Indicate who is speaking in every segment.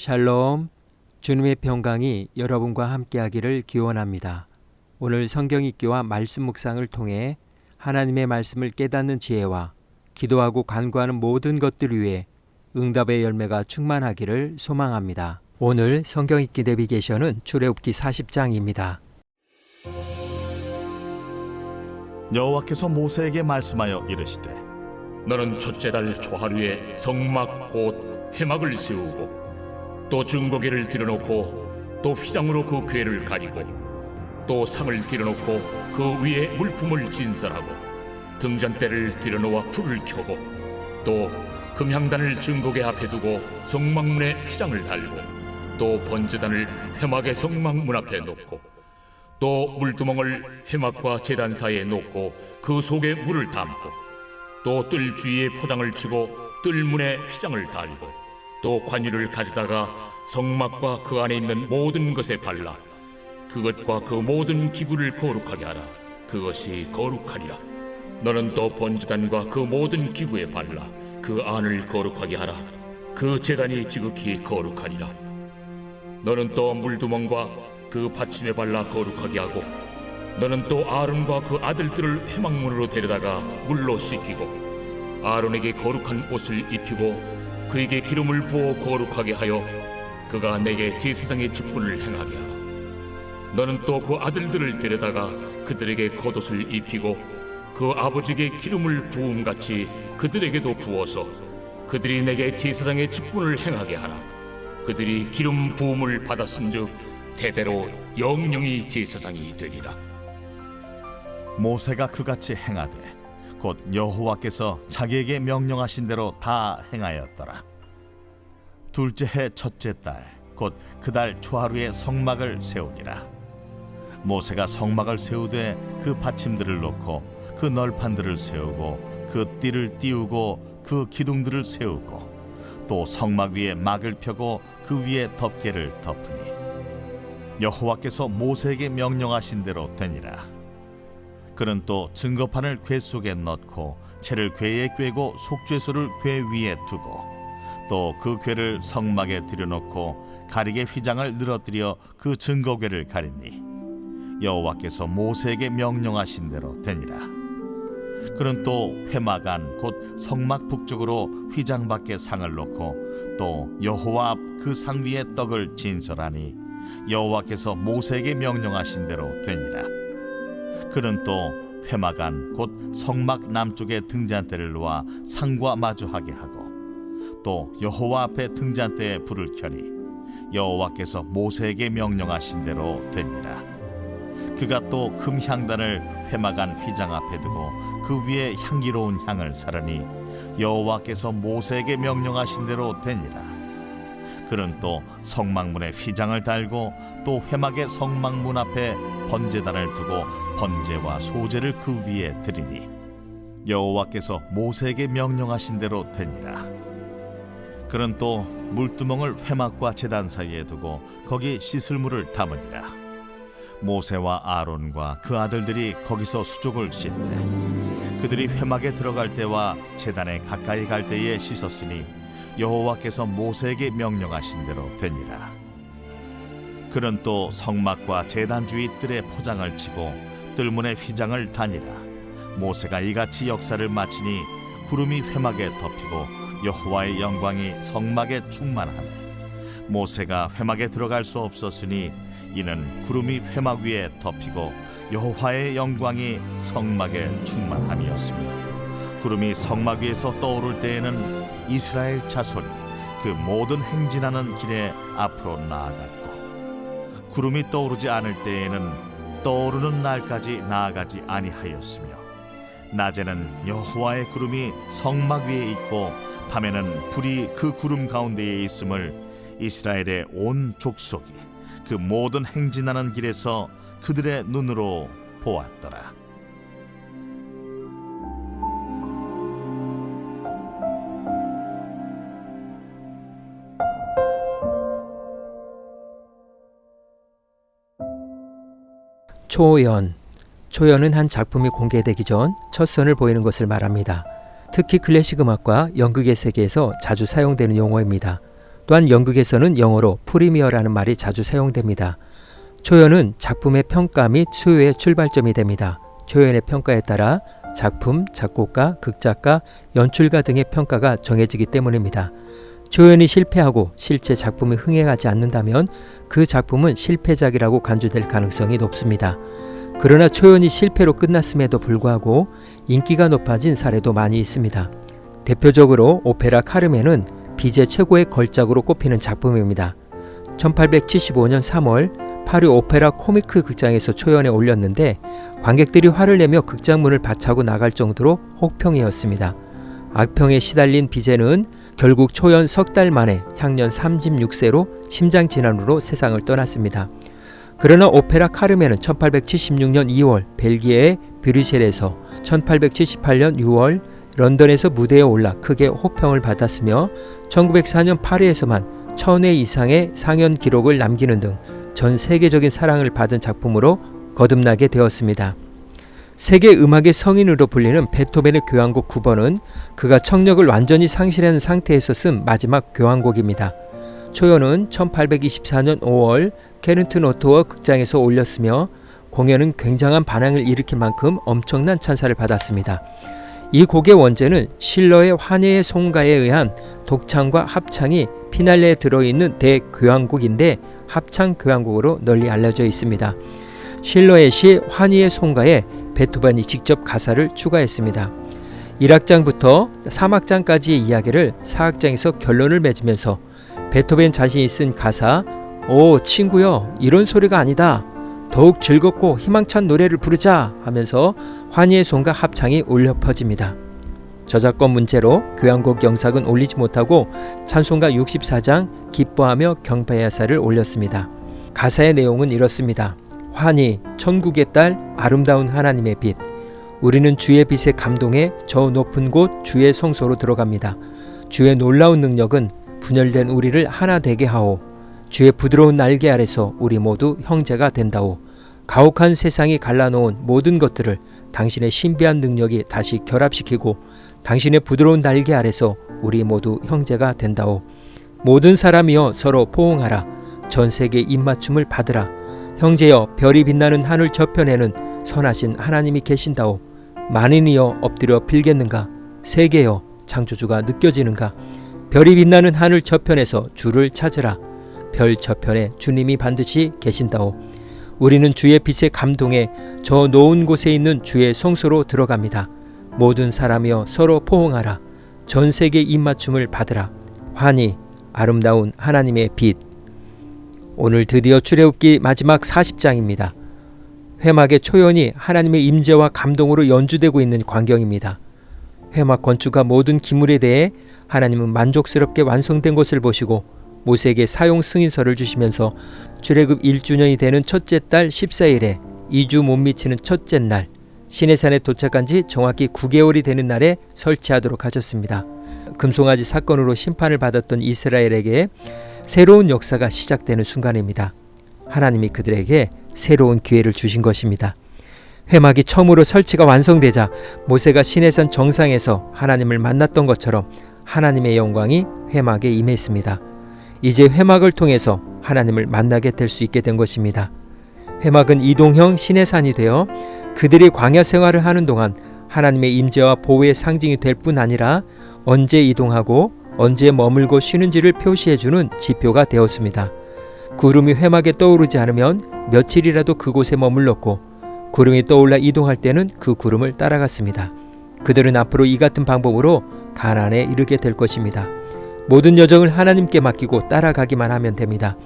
Speaker 1: 샬롬, 주님의 평강이 여러분과 함께하기를 기원합니다. 오늘 성경 읽기와 말씀 묵상을 통해 하나님의 말씀을 깨닫는 지혜와 기도하고 간구하는 모든 것들 위해 응답의 열매가 충만하기를 소망합니다. 오늘 성경 읽기 내비게이션은 출애굽기 40장입니다.
Speaker 2: 여호와께서 모세에게 말씀하여 이르시되
Speaker 3: 너는 첫째 달 초하루에 성막 곧 회막을 세우고 또 증거궤를 들여놓고 또 휘장으로 그 궤를 가리고 또 상을 들여놓고 그 위에 물품을 진설하고 등잔대를 들여놓아 불을 켜고 또 금향단을 증거궤 앞에 두고 성막문에 휘장을 달고 또 번제단을 회막의 성막문 앞에 놓고 또 물두멍을 회막과 제단 사이에 놓고 그 속에 물을 담고 또 뜰 주위에 포장을 치고 뜰문에 휘장을 달고 또 관유를 가져다가 성막과 그 안에 있는 모든 것에 발라 그것과 그 모든 기구를 거룩하게 하라. 그것이 거룩하니라. 너는 또 번제단과 그 모든 기구에 발라 그 안을 거룩하게 하라. 그 제단이 지극히 거룩하니라. 너는 또 물두멍과 그 받침에 발라 거룩하게 하고 너는 또 아론과 그 아들들을 회막문으로 데려다가 물로 씻기고 아론에게 거룩한 옷을 입히고 그에게 기름을 부어 거룩하게 하여 그가 내게 제사장의 직분을 행하게 하라. 너는 또 그 아들들을 데려다가 그들에게 겉옷을 입히고 그 아버지에게 기름을 부음같이 그들에게도 부어서 그들이 내게 제사장의 직분을 행하게 하라. 그들이 기름 부음을 받았은즉 대대로 영영이 제사장이 되리라.
Speaker 2: 모세가 그같이 행하되 곧 여호와께서 자기에게 명령하신 대로 다 행하였더라. 둘째 해 첫째 달 곧 그 달 초하루에 성막을 세우니라. 모세가 성막을 세우되 그 받침들을 놓고 그 널판들을 세우고 그 띠를 띄우고 그 기둥들을 세우고 또 성막 위에 막을 펴고 그 위에 덮개를 덮으니 여호와께서 모세에게 명령하신 대로 되니라. 그는 또 증거판을 궤 속에 넣고 채를 궤에 꿰고 속죄소를 궤 위에 두고 또 그 궤를 성막에 들여놓고 가리개 휘장을 늘어뜨려 그 증거궤를 가리니 여호와께서 모세에게 명령하신 대로 되니라. 그는 또 회막 안 곧 성막 북쪽으로 휘장 밖에 상을 놓고 또 여호와 앞 그 상 위에 떡을 진설하니 여호와께서 모세에게 명령하신 대로 되니라. 그는 또 회막 안 곧 성막 남쪽에 등잔대를 놓아 상과 마주하게 하고 또 여호와 앞에 등잔대에 불을 켜니 여호와께서 모세에게 명령하신 대로 되니라. 그가 또 금향단을 회막 안 휘장 앞에 두고 그 위에 향기로운 향을 사르니 여호와께서 모세에게 명령하신 대로 되니라. 그는 또 성막문에 휘장을 달고 또 회막의 성막문 앞에 번제단을 두고 번제와 소제를 그 위에 드리니 여호와께서 모세에게 명령하신 대로 되니라. 그는 또 물두멍을 회막과 제단 사이에 두고 거기 씻을 물을 담으니라. 모세와 아론과 그 아들들이 거기서 수족을 씻되 그들이 회막에 들어갈 때와 제단에 가까이 갈 때에 씻었으니 여호와께서 모세에게 명령하신 대로 되니라. 그는 또 성막과 제단 주위 뜰에 포장을 치고 뜰문에 휘장을 다니라. 모세가 이같이 역사를 마치니 구름이 회막에 덮이고 여호와의 영광이 성막에 충만하매 모세가 회막에 들어갈 수 없었으니 이는 구름이 회막 위에 덮이고 여호와의 영광이 성막에 충만함이었으며 구름이 성막 위에서 떠오를 때에는 이스라엘 자손이 그 모든 행진하는 길에 앞으로 나아갔고 구름이 떠오르지 않을 때에는 떠오르는 날까지 나아가지 아니하였으며 낮에는 여호와의 구름이 성막 위에 있고 밤에는 불이 그 구름 가운데에 있음을 이스라엘의 온 족속이 그 모든 행진하는 길에서 그들의 눈으로 보았더라.
Speaker 1: 초연은 한 작품이 공개되기 전 첫 선을 보이는 것을 말합니다. 특히 클래식 음악과 연극의 세계에서 자주 사용되는 용어입니다. 또한 연극에서는 영어로 프리미어라는 말이 자주 사용됩니다. 초연은 작품의 평가 및 수요의 출발점이 됩니다. 초연의 평가에 따라 작품, 작곡가, 극작가, 연출가 등의 평가가 정해지기 때문입니다. 초연이 실패하고 실제 작품이 흥행하지 않는다면 그 작품은 실패작이라고 간주될 가능성이 높습니다. 그러나 초연이 실패로 끝났음에도 불구하고 인기가 높아진 사례도 많이 있습니다. 대표적으로 오페라 카르멘은 비제 최고의 걸작으로 꼽히는 작품입니다. 1875년 3월 파리 오페라 코미크 극장에서 초연에 올렸는데 관객들이 화를 내며 극장 문을 박차고 나갈 정도로 혹평이었습니다. 악평에 시달린 비제는 결국 초연 석 달 만에 향년 36세로 심장질환으로 세상을 떠났습니다. 그러나 오페라 카르멘은 1876년 2월 벨기에의 브뤼셀에서 1878년 6월 런던에서 무대에 올라 크게 호평을 받았으며 1904년 파리에서만 1000회 이상의 상연 기록을 남기는 등 전 세계적인 사랑을 받은 작품으로 거듭나게 되었습니다. 세계 음악의 성인으로 불리는 베토벤의 교향곡 9번은 그가 청력을 완전히 상실한 상태에서 쓴 마지막 교향곡입니다. 초연은 1824년 5월 케른튼 오토어 극장에서 올렸으며 공연은 굉장한 반향을 일으킬 만큼 엄청난 찬사를 받았습니다. 이 곡의 원제는 실러의 환희의 송가에 의한 독창과 합창이 피날레에 들어있는 대교향곡인데 합창 교향곡으로 널리 알려져 있습니다. 실러의 시 환희의 송가에 베토벤이 직접 가사를 추가했습니다. 1악장부터 3악장까지의 이야기를 4악장에서 결론을 맺으면서 베토벤 자신이 쓴 가사 "오 친구여, 이런 소리가 아니다. 더욱 즐겁고 희망찬 노래를 부르자" 하면서 환희의 송가 합창이 울려 퍼집니다. 저작권 문제로 교향곡 영상은 올리지 못하고 찬송가 64장 기뻐하며 경배야사를 올렸습니다. 가사의 내용은 이렇습니다. 환희, 천국의 딸, 아름다운 하나님의 빛. 우리는 주의 빛에 감동해 저 높은 곳 주의 성소로 들어갑니다. 주의 놀라운 능력은 분열된 우리를 하나 되게 하오. 주의 부드러운 날개 아래서 우리 모두 형제가 된다오. 가혹한 세상이 갈라놓은 모든 것들을 당신의 신비한 능력이 다시 결합시키고 당신의 부드러운 날개 아래서 우리 모두 형제가 된다오. 모든 사람이여 서로 포옹하라. 전 세계 입맞춤을 받으라. 형제여, 별이 빛나는 하늘 저편에는 선하신 하나님이 계신다오. 만인이여 엎드려 빌겠는가? 세계여, 창조주가 느껴지는가? 별이 빛나는 하늘 저편에서 주를 찾으라. 별 저편에 주님이 반드시 계신다오. 우리는 주의 빛에 감동해 저 노은 곳에 있는 주의 성소로 들어갑니다. 모든 사람이여 서로 포옹하라. 전 세계 입맞춤을 받으라. 환희, 아름다운 하나님의 빛. 오늘 드디어 출애굽기 마지막 40장입니다. 회막의 초연이 하나님의 임재와 감동으로 연주되고 있는 광경입니다. 회막 건축과 모든 기물에 대해 하나님은 만족스럽게 완성된 것을 보시고 모세에게 사용 승인서를 주시면서 출애굽 1주년이 되는 첫째 달 14일에 2주 못 미치는 첫째 날 시내산에 도착한 지 정확히 9개월이 되는 날에 설치하도록 하셨습니다. 금송아지 사건으로 심판을 받았던 이스라엘에게 새로운 역사가 시작되는 순간입니다. 하나님이 그들에게 새로운 기회를 주신 것입니다. 회막이 처음으로 설치가 완성되자 모세가 시내산 정상에서 하나님을 만났던 것처럼 하나님의 영광이 회막에 임했습니다. 이제 회막을 통해서 하나님을 만나게 될 수 있게 된 것입니다. 회막은 이동형 시내산이 되어 그들이 광야 생활을 하는 동안 하나님의 임재와 보호의 상징이 될 뿐 아니라 언제 이동하고 언제 머물고 쉬는지를 표시해주는 지표가 되었습니다. 구름이 회막에 떠오르지 않으면 며칠이라도 그곳에 머물렀고 구름이 떠올라 이동할 때는 그 구름을 따라갔습니다. 그들은 앞으로 이 같은 방법으로 가나안에 이르게 될 것입니다. 모든 여정을 하나님께 맡기고 따라가기만 하면 됩니다.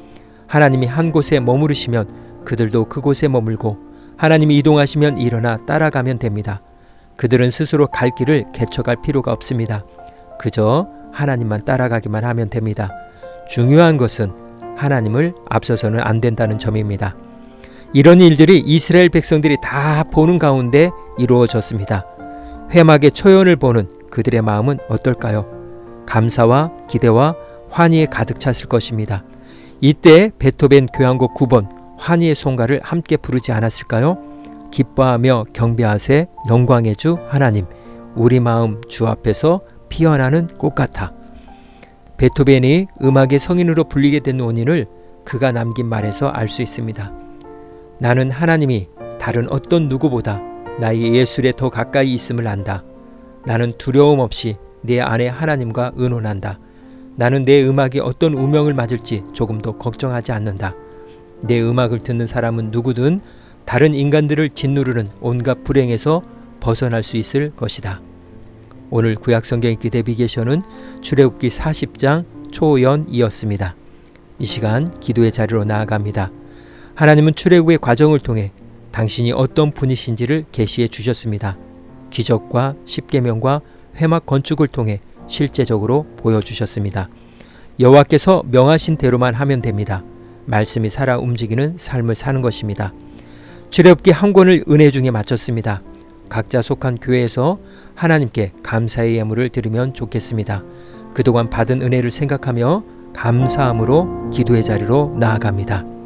Speaker 1: 하나님이 한 곳에 머무르시면 그들도 그곳에 머물고 하나님이 이동하시면 일어나 따라가면 됩니다. 그들은 스스로 갈 길을 개척할 필요가 없습니다. 그저 하나님만 따라가기만 하면 됩니다. 중요한 것은 하나님을 앞서서는 안 된다는 점입니다. 이런 일들이 이스라엘 백성들이 다 보는 가운데 이루어졌습니다. 회막의 초연을 보는 그들의 마음은 어떨까요? 감사와 기대와 환희에 가득 찼을 것입니다. 이때 베토벤 교향곡 9번 환희의 송가를 함께 부르지 않았을까요? 기뻐하며 경배하세 영광의 주 하나님, 우리 마음 주 앞에서 피어나는 꽃 같아. 베토벤이 음악의 성인으로 불리게 된 원인을 그가 남긴 말에서 알 수 있습니다. 나는 하나님이 다른 어떤 누구보다 나의 예술에 더 가까이 있음을 안다. 나는 두려움 없이 내 안에 하나님과 의논한다. 나는 내 음악이 어떤 우명을 맞을지 조금도 걱정하지 않는다. 내 음악을 듣는 사람은 누구든 다른 인간들을 짓누르는 온갖 불행에서 벗어날 수 있을 것이다. 오늘 구약성경 읽기 내비게이션은 출애굽기 40장 초연이었습니다. 이 시간 기도의 자리로 나아갑니다. 하나님은 출애굽의 과정을 통해 당신이 어떤 분이신지를 계시해 주셨습니다. 기적과 십계명과 회막 건축을 통해 실제적으로 보여주셨습니다. 여호와께서 명하신 대로만 하면 됩니다. 말씀이 살아 움직이는 삶을 사는 것입니다. 출애굽기 한 권을 은혜 중에 마쳤습니다. 각자 속한 교회에서 하나님께 감사의 예물을 드리면 좋겠습니다. 그동안 받은 은혜를 생각하며 감사함으로 기도의 자리로 나아갑니다.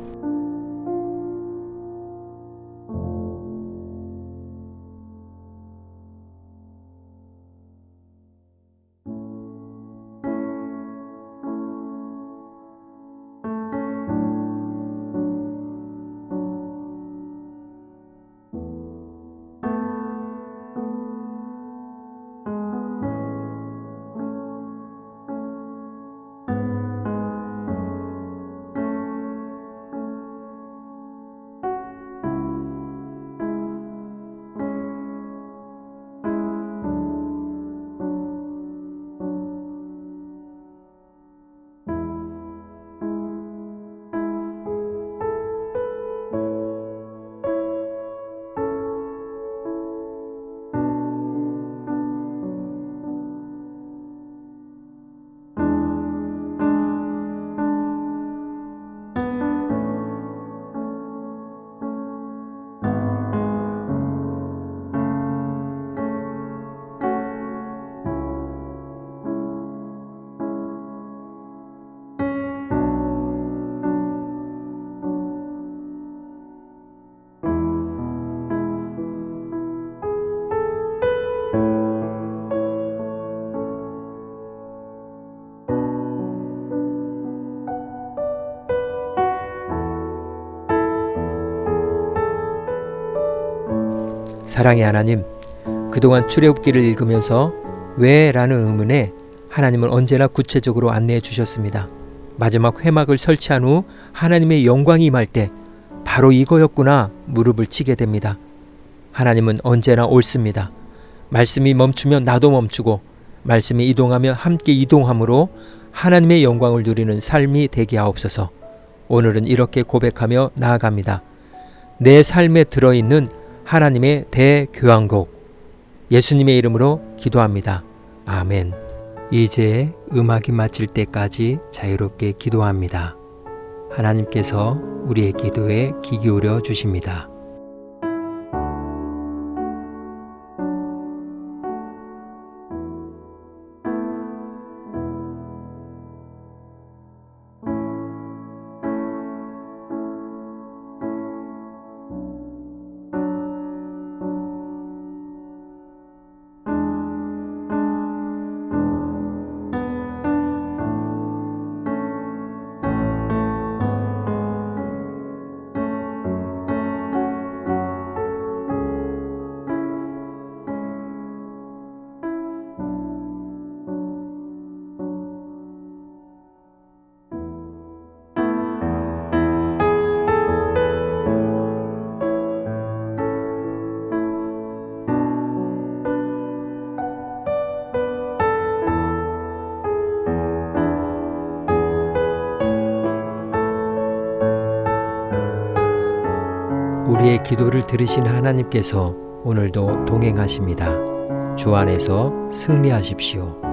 Speaker 1: 사랑의 하나님, 그동안 출애굽기를 읽으면서 왜? 라는 의문에 하나님은 언제나 구체적으로 안내해 주셨습니다. 마지막 회막을 설치한 후 하나님의 영광이 임할 때 바로 이거였구나 무릎을 치게 됩니다. 하나님은 언제나 옳습니다. 말씀이 멈추면 나도 멈추고 말씀이 이동하면 함께 이동함으로 하나님의 영광을 누리는 삶이 되게 하옵소서. 오늘은 이렇게 고백하며 나아갑니다. 내 삶에 들어있는 하나님의 대교향곡, 예수님의 이름으로 기도합니다. 아멘. 이제 음악이 마칠 때까지 자유롭게 기도합니다. 하나님께서 우리의 기도에 귀 기울여 주십니다. 우리의 기도를 들으신 하나님께서 오늘도 동행하십니다. 주 안에서 승리하십시오.